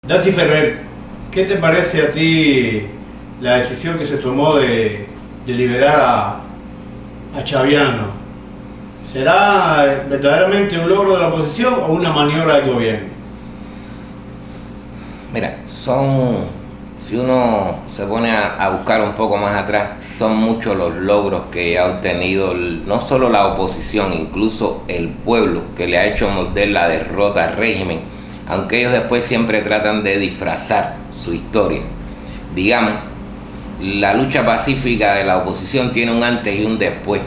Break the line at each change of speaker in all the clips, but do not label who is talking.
Daci Ferrer, ¿qué te parece a ti la decisión que se tomó de liberar a Chaviano? ¿Será verdaderamente un logro de la oposición o una maniobra del gobierno?
Mira, si uno se pone a buscar un poco más atrás, son muchos los logros que ha obtenido no solo la oposición, incluso el pueblo, que le ha hecho morder la derrota al régimen, aunque ellos después siempre tratan de disfrazar su historia. Digamos, la lucha pacífica de la oposición tiene un antes y un después,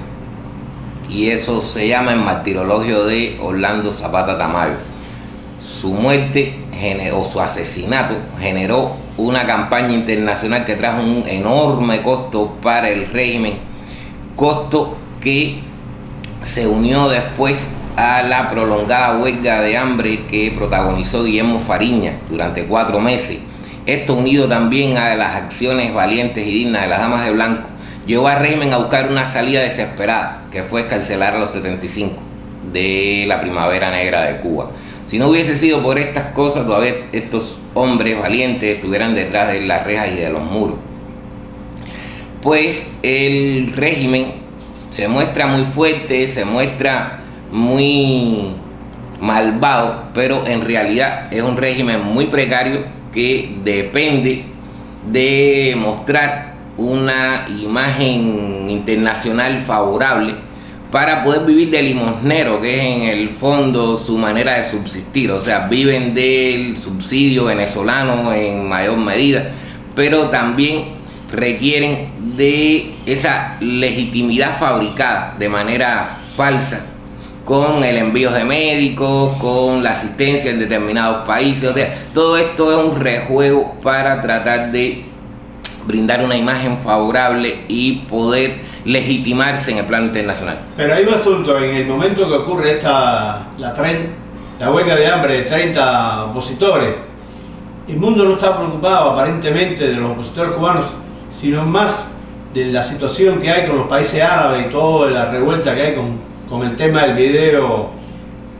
y eso se llama el martirologio de Orlando Zapata Tamayo. Su muerte o su asesinato generó una campaña internacional que trajo un enorme costo para el régimen, costo que se unió después a la prolongada huelga de hambre que protagonizó Guillermo Fariña durante 4 meses. Esto, unido también a las acciones valientes y dignas de las damas de blanco, llevó al régimen a buscar una salida desesperada, que fue escarcelar a los 75 de la Primavera Negra de Cuba. Si no hubiese sido por estas cosas, todavía estos hombres valientes estuvieran detrás de las rejas y de los muros. Pues el régimen se muestra muy fuerte, se muestra muy malvado, pero en realidad es un régimen muy precario que depende de mostrar una imagen internacional favorable para poder vivir de limosnero, que es en el fondo su manera de subsistir. O sea, viven del subsidio venezolano en mayor medida, pero también requieren de esa legitimidad fabricada de manera falsa, con el envío de médicos, con la asistencia en determinados países. O sea, todo esto es un rejuego para tratar de brindar una imagen favorable y poder legitimarse en el plano internacional.
Pero hay un asunto, en el momento que ocurre la huelga de hambre de 30 opositores, el mundo no está preocupado aparentemente de los opositores cubanos, sino más de la situación que hay con los países árabes y toda la revuelta que hay con el tema del video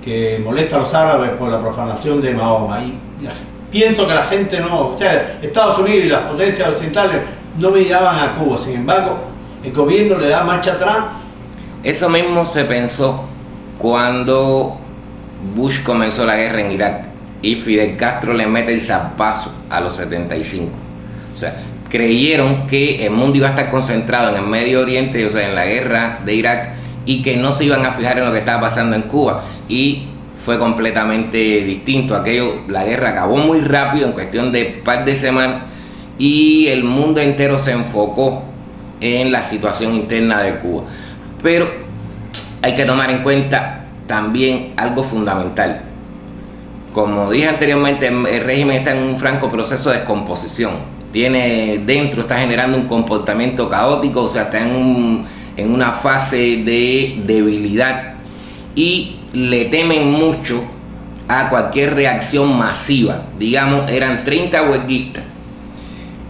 que molesta a los árabes por la profanación de Mahoma. Y pienso que la gente no, o sea, Estados Unidos y las potencias occidentales no miraban a Cuba, sin embargo, el gobierno le da marcha atrás.
Eso mismo se pensó cuando Bush comenzó la guerra en Irak y Fidel Castro le mete el zarpazo a los 75. O sea, creyeron que el mundo iba a estar concentrado en el Medio Oriente, o sea, en la guerra de Irak, y que no se iban a fijar en lo que estaba pasando en Cuba. Y fue completamente distinto. La guerra acabó muy rápido, en cuestión de par de semanas, y el mundo entero se enfocó en la situación interna de Cuba. Pero hay que tomar en cuenta también algo fundamental. Como dije anteriormente, el régimen está en un franco proceso de descomposición. Está generando un comportamiento caótico, o sea, está en una fase de debilidad, y le temen mucho a cualquier reacción masiva. Digamos, eran 30 huelguistas.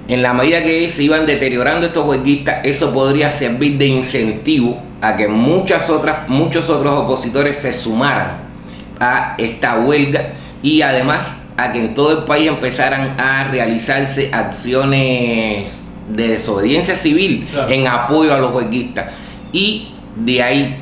En la medida que se iban deteriorando estos huelguistas, eso podría servir de incentivo a que muchos otros opositores se sumaran a esta huelga, y además a que en todo el país empezaran a realizarse acciones de desobediencia civil, claro, en apoyo a los huelguistas. Y de ahí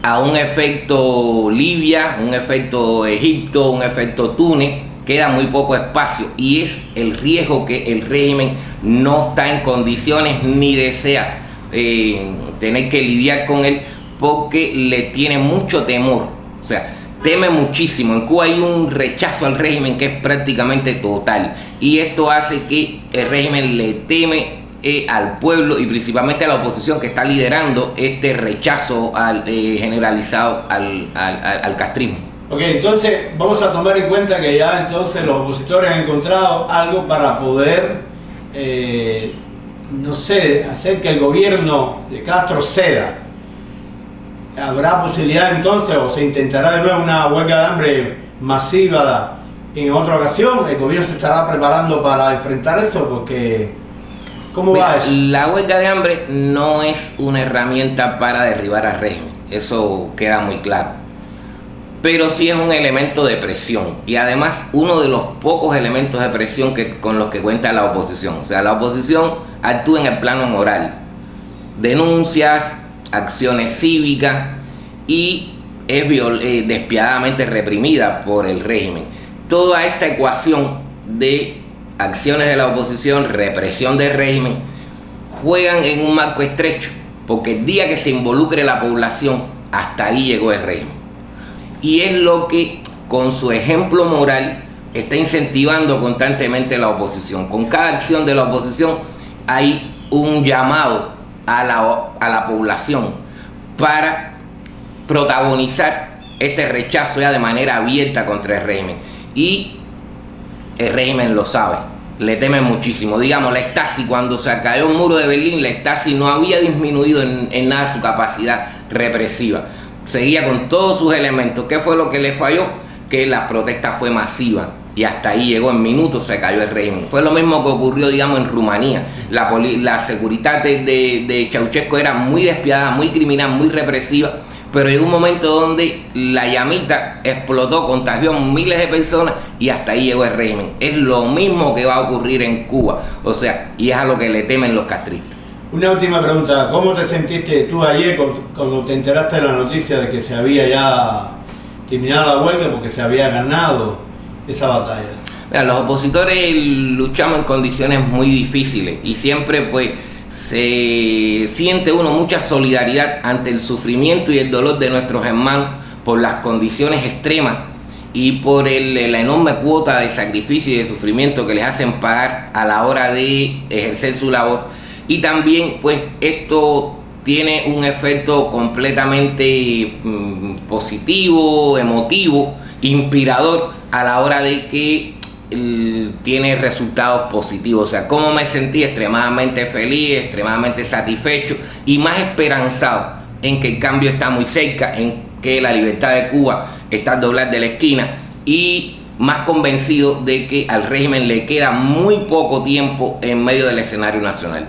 a un efecto Libia, un efecto Egipto, un efecto Túnez, queda muy poco espacio, y es el riesgo que el régimen no está en condiciones ni desea tener que lidiar con él, porque le tiene mucho temor. O sea, teme muchísimo. En Cuba hay un rechazo al régimen que es prácticamente total, y esto hace que el régimen le teme al pueblo y principalmente a la oposición, que está liderando este rechazo generalizado al castrismo.
Ok, entonces vamos a tomar en cuenta que ya entonces los opositores han encontrado algo para poder, no sé, hacer que el gobierno de Castro ceda. ¿Habrá posibilidad entonces, o se intentará de nuevo una huelga de hambre masiva en otra ocasión? ¿El gobierno se estará preparando para enfrentar esto? Porque, ¿cómo va eso?
La huelga de hambre no es una herramienta para derribar al régimen, eso queda muy claro. pero sí es un elemento de presión, y además uno de los pocos elementos de presión con los que cuenta la oposición. O sea, la oposición actúa en el plano moral, denuncias, acciones cívicas, y es despiadadamente reprimida por el régimen. Toda esta ecuación de acciones de la oposición, represión del régimen, juegan en un marco estrecho, porque el día que se involucre la población, hasta ahí llegó el régimen. Y es lo que, con su ejemplo moral, está incentivando constantemente la oposición. Con cada acción de la oposición hay un llamado a la población para protagonizar este rechazo ya de manera abierta contra el régimen. Y el régimen lo sabe, le temen muchísimo. Digamos, la Stasi, cuando se cayó el muro de Berlín, la Stasi no había disminuido en nada su capacidad represiva. Seguía con todos sus elementos. ¿Qué fue lo que le falló? Que la protesta fue masiva, y hasta ahí llegó, en minutos se cayó el régimen. Fue lo mismo que ocurrió, digamos, en Rumanía. La seguridad de Ceausescu era muy despiadada, muy criminal, muy represiva, pero llegó un momento donde la llamita explotó, contagió a miles de personas, y hasta ahí llegó el régimen. Es lo mismo que va a ocurrir en Cuba, o sea, y es a lo que le temen los castristas.
Una última pregunta, ¿cómo te sentiste tú ayer cuando te enteraste de la noticia de que se había ya terminado la huelga porque se había ganado esa batalla?
Mira, los opositores luchamos en condiciones muy difíciles, y siempre pues se siente uno mucha solidaridad ante el sufrimiento y el dolor de nuestros hermanos por las condiciones extremas y por la enorme cuota de sacrificio y de sufrimiento que les hacen pagar a la hora de ejercer su labor. Y también pues esto tiene un efecto completamente positivo, emotivo, inspirador a la hora de que tiene resultados positivos. O sea, como me sentí extremadamente feliz, extremadamente satisfecho y más esperanzado en que el cambio está muy cerca, en que la libertad de Cuba está al doblar de la esquina, y más convencido de que al régimen le queda muy poco tiempo en medio del escenario nacional.